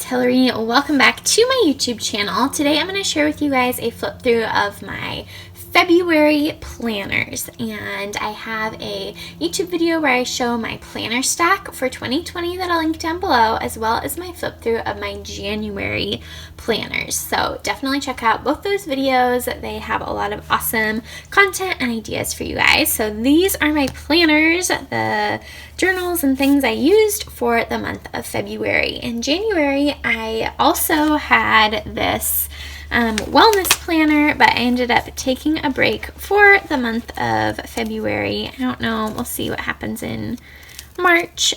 Hillary. Welcome back to my YouTube channel. Today I'm going to share with you guys a flip through of my February planners, and I have a YouTube video where I show my planner stack for 2020 that I'll link down below, as well as my flip through of my January planners. So definitely check out both those videos. They have a lot of awesome content and ideas for you guys. So these are my planners, the journals and things I used for the month of February. In January, I also had this wellness planner, but I ended up taking a break for the month of February. I don't know, we'll see what happens in March,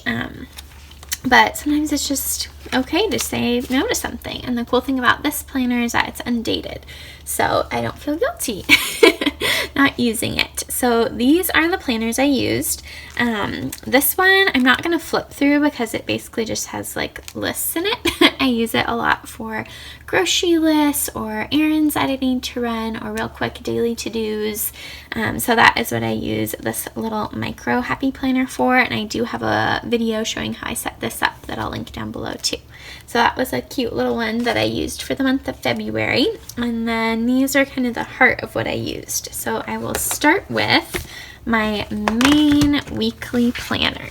but sometimes it's just okay to say no to something. And the cool thing about this planner is that it's undated, so I don't feel guilty not using it. So these are the planners I used. This one I'm not going to flip through because it basically just has like lists in it. I use it a lot for grocery lists or errands that I need to run or real quick daily to-dos. So that is what I use this little micro happy planner for, and I do have a video showing how I set this up that I'll link down below too. So that was a cute little one that I used for the month of February. And then these are kind of the heart of what I used. So I will start with my main weekly planner.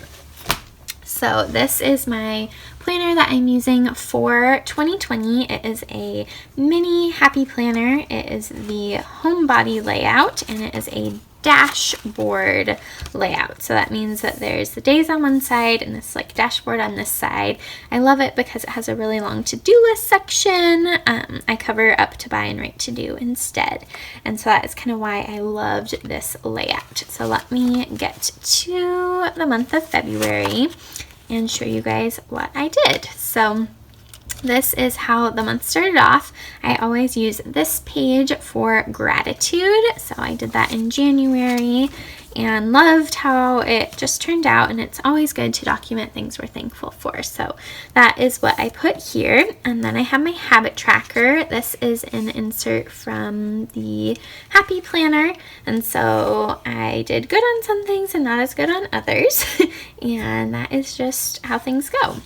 So this is my planner that I'm using for 2020. It is a mini happy planner. It is the homebody layout, and it is a dashboard layout. So that means that there's the days on one side and this like dashboard on this side. I love it because it has a really long to-do list section. I cover up to buy and write to do instead, and so that is kind of why I loved this layout. So let me get to the month of February and show you guys what I did. So this is how the month started off. I always use this page for gratitude. So I did that in January and loved how it just turned out, and it's always good to document things we're thankful for. So that is what I put here. And then I have my habit tracker. This is an insert from the Happy Planner, and so I did good on some things and not as good on others. And that is just how things go.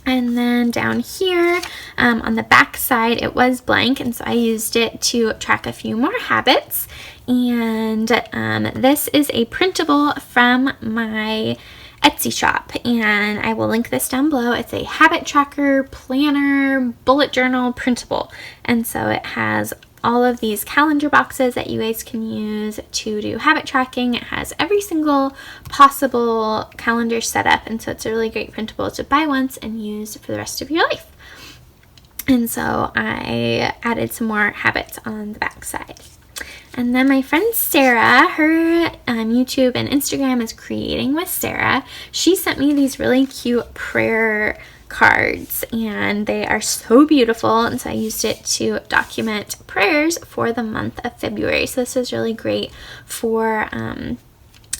And then down here on the back side, it was blank, and so I used it to track a few more habits. And this is a printable from my Etsy shop, and I will link this down below. It's a habit tracker, planner, bullet journal printable, and so it has all of these calendar boxes that you guys can use to do habit tracking. It has every single possible calendar setup, and so it's a really great printable to buy once and use for the rest of your life. And so I added some more habits on the back side. And then my friend Sarah, her YouTube and Instagram is Creating with Sarah. She sent me these really cute prayer cards, and they are so beautiful, and so I used it to document prayers for the month of February. So this is really great for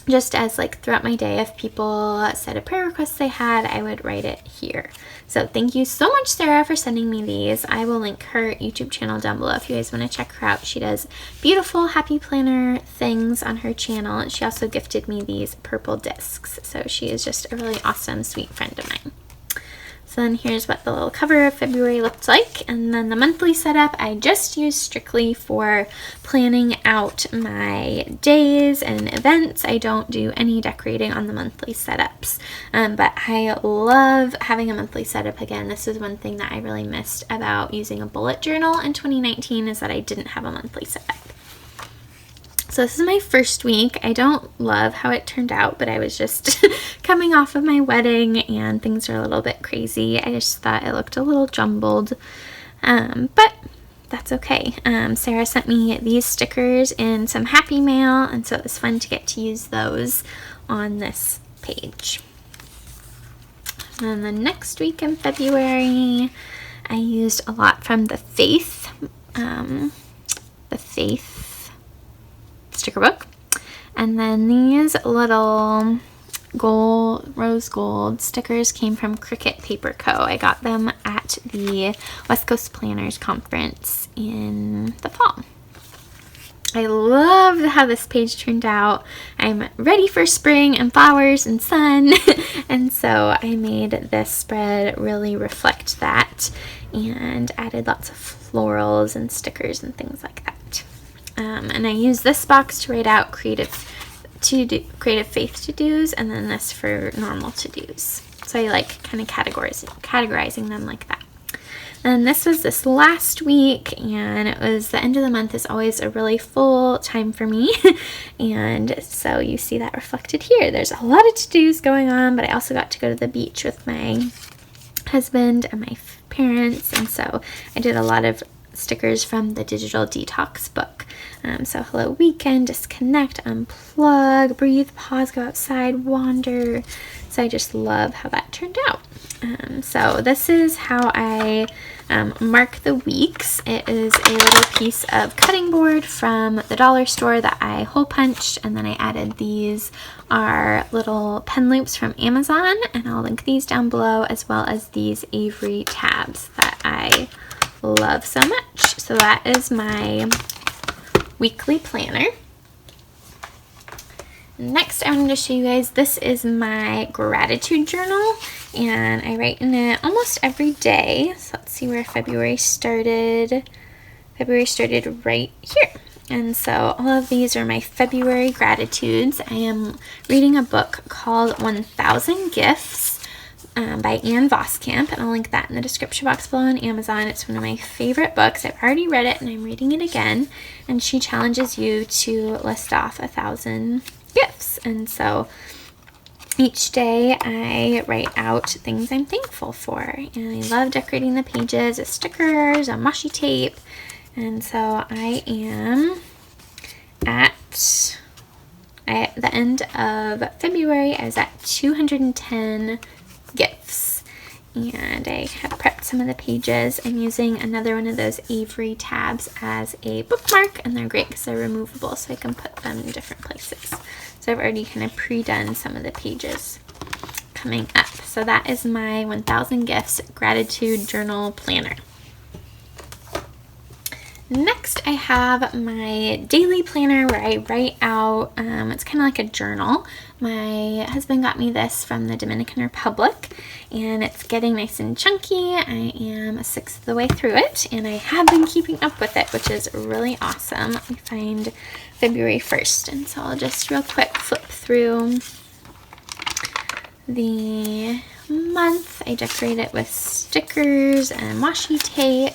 just as like throughout my day, if people said a prayer request they had, I would write it here. So thank you so much, Sarah, for sending me these. I will link her YouTube channel down below if you guys want to check her out. She does beautiful happy planner things on her channel, and she also gifted me these purple discs. So she is just a really awesome, sweet friend of mine. So then here's what the little cover of February looked like. And then the monthly setup I just used strictly for planning out my days and events. I don't do any decorating on the monthly setups, but I love having a monthly setup. Again, this is one thing that I really missed about using a bullet journal in 2019, is that I didn't have a monthly setup. So this is my first week. I don't love how it turned out, but I was just coming off of my wedding and things are a little bit crazy. I just thought it looked a little jumbled, but that's okay. Sarah sent me these stickers in some Happy Mail, and so it was fun to get to use those on this page. And then the next week in February, I used a lot from the Faith sticker book. And then these little rose gold stickers came from Cricut Paper Co. I got them at the West Coast Planners Conference in the fall. I love how this page turned out. I'm ready for spring and flowers and sun. And so I made this spread really reflect that and added lots of florals and stickers and things like that. And I used this box to write out creative faith to-dos, and then this for normal to-dos. So I like kind of categorizing them like that. And this was this last week, and it was the end of the month is always a really full time for me. And so you see that reflected here. There's a lot of to-dos going on, but I also got to go to the beach with my husband and my parents, and so I did a lot of stickers from the Digital Detox book. So hello weekend, disconnect, unplug, breathe, pause, go outside, wander. So I just love how that turned out. So this is how I mark the weeks. It is a little piece of cutting board from the dollar store that I hole punched, and then I added these are little pen loops from Amazon, and I'll link these down below, as well as these Avery tabs that I love so much. So that is my weekly planner. Next, I wanted to show you guys, this is my gratitude journal, and I write in it almost every day. So let's see where February started. February started right here. And so all of these are my February gratitudes. I am reading a book called 1000 Gifts by Ann Voskamp, and I'll link that in the description box below on Amazon. It's one of my favorite books. I've already read it and I'm reading it again, and she challenges you to list off 1000 gifts. And so each day I write out things I'm thankful for, and I love decorating the pages with stickers and washi tape. And so I am at the end of February, I was at 210 gifts, and I have prepped some of the pages. I'm using another one of those Avery tabs as a bookmark, and they're great because they're removable, so I can put them in different places. So I've already kind of pre-done some of the pages coming up. So that is my 1000 Gifts Gratitude Journal Planner. Next, I have my daily planner where I write out, it's kind of like a journal. My husband got me this from the Dominican Republic, and it's getting nice and chunky. I am a sixth of the way through it, and I have been keeping up with it, which is really awesome. We find February 1st, and so I'll just real quick flip through the month. I decorate it with stickers and washi tape.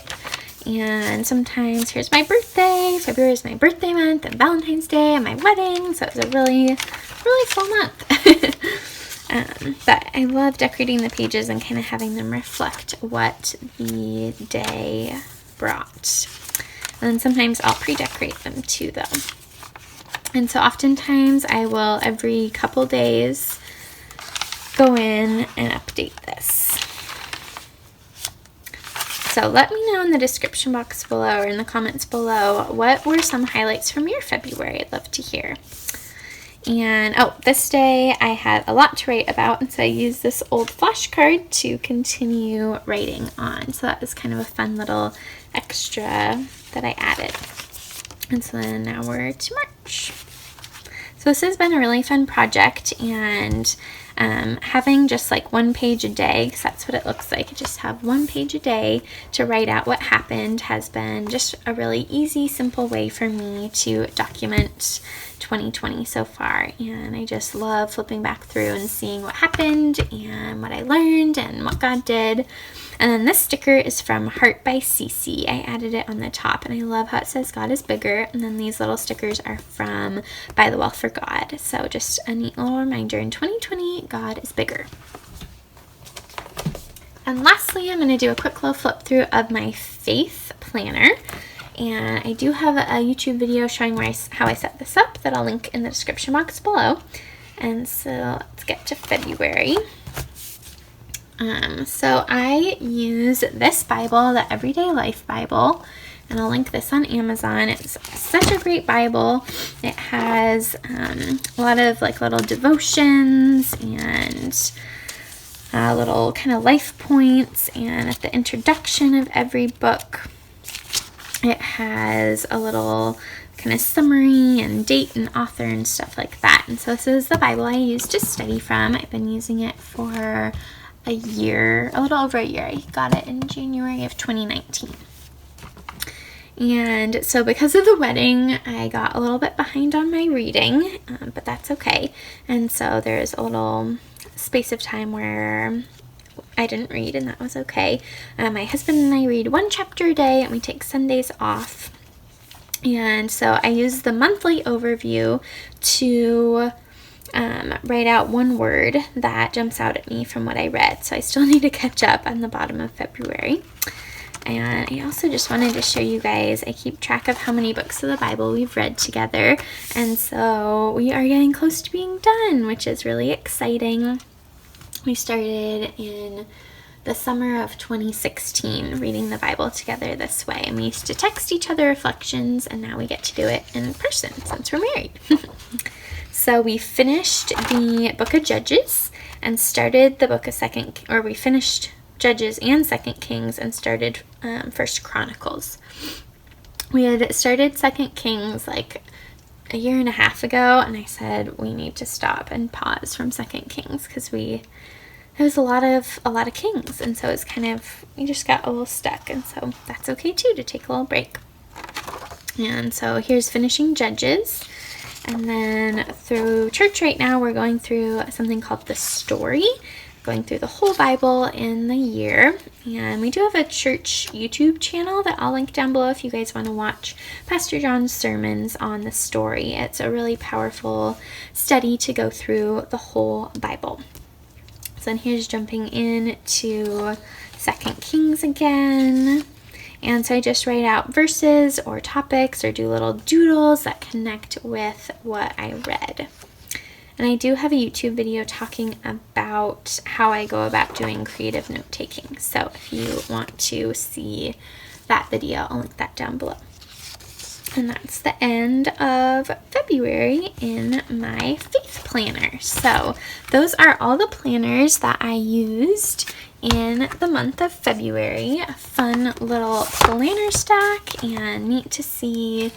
And sometimes, here's my birthday. February is my birthday month, and Valentine's Day, and my wedding. So it was a really full month. But I love decorating the pages and kind of having them reflect what the day brought. And then sometimes I'll pre-decorate them too, though. And so oftentimes I will, every couple days, go in and update this. So let me know in the description box below or in the comments below, what were some highlights from your February? I'd love to hear. And this day I had a lot to write about, and so I used this old flashcard to continue writing on. So that was kind of a fun little extra that I added. And so then now we're to March. So this has been a really fun project, and having just like one page a day, because that's what it looks like. I just have one page a day to write out what happened, has been just a really easy, simple way for me to document 2020 so far. And I just love flipping back through and seeing what happened and what I learned and what God did. And then this sticker is from Heart by Cece. I added it on the top, and I love how it says God is bigger. And then these little stickers are from By the Well for God. So just a neat little reminder, in 2020, God is bigger. And lastly, I'm going to do a quick little flip through of my faith planner. And I do have a YouTube video showing how I set this up that I'll link in the description box below. And so let's get to February. So I use this Bible, the Everyday Life Bible, and I'll link this on Amazon. It's such a great Bible. It has a lot of like little devotions and little kind of life points, and at the introduction of every book it has a little kind of summary and date and author and stuff like that. And so this is the Bible I use to study from. I've been using it for a year, a little over a year. I got it in January of 2019. And so because of the wedding, I got a little bit behind on my reading, but that's okay. And so there's a little space of time where I didn't read, and that was okay. My husband and I read 1 chapter a day, and we take Sundays off. And so I use the monthly overview to write out one word that jumps out at me from what I read. So I still need to catch up on the bottom of February. And I also just wanted to show you guys, I keep track of how many books of the Bible we've read together. And so we are getting close to being done, which is really exciting. We started in the summer of 2016 reading the Bible together this way. And we used to text each other reflections, and now we get to do it in person since we're married. So we finished the book of Judges and started the book of we finished Judges and 2 Kings and started 1 Chronicles. We had started 2 Kings like a year and a half ago, and I said we need to stop and pause from 2 Kings because there was a lot of kings, and so it's kind of, we just got a little stuck, and so that's okay too, to take a little break. And so here's finishing Judges. And then through church right now, we're going through something called The Story, going through the whole Bible in the year. And we do have a church YouTube channel that I'll link down below if you guys want to watch Pastor John's sermons on The Story. It's a really powerful study to go through the whole Bible. So then here's jumping in to 2 Kings again. And so I just write out verses or topics or do little doodles that connect with what I read. And I do have a YouTube video talking about how I go about doing creative note taking. So if you want to see that video, I'll link that down below. And that's the end of February in my faith planner. So those are all the planners that I used in the month of February. A fun little planner stack, and neat to see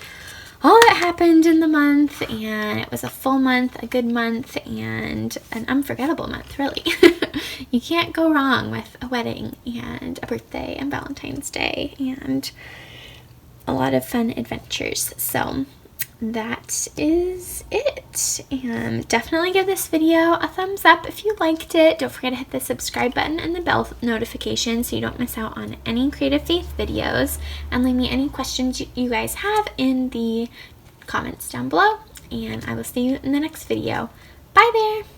all that happened in the month. And it was a full month, a good month, and an unforgettable month, really. You can't go wrong with a wedding and a birthday and Valentine's Day and a lot of fun adventures. So that is it. And definitely give this video a thumbs up if you liked it. Don't forget to hit the subscribe button and the bell notification so you don't miss out on any Creative Faith videos. And leave me any questions you guys have in the comments down below. And I will see you in the next video. Bye there!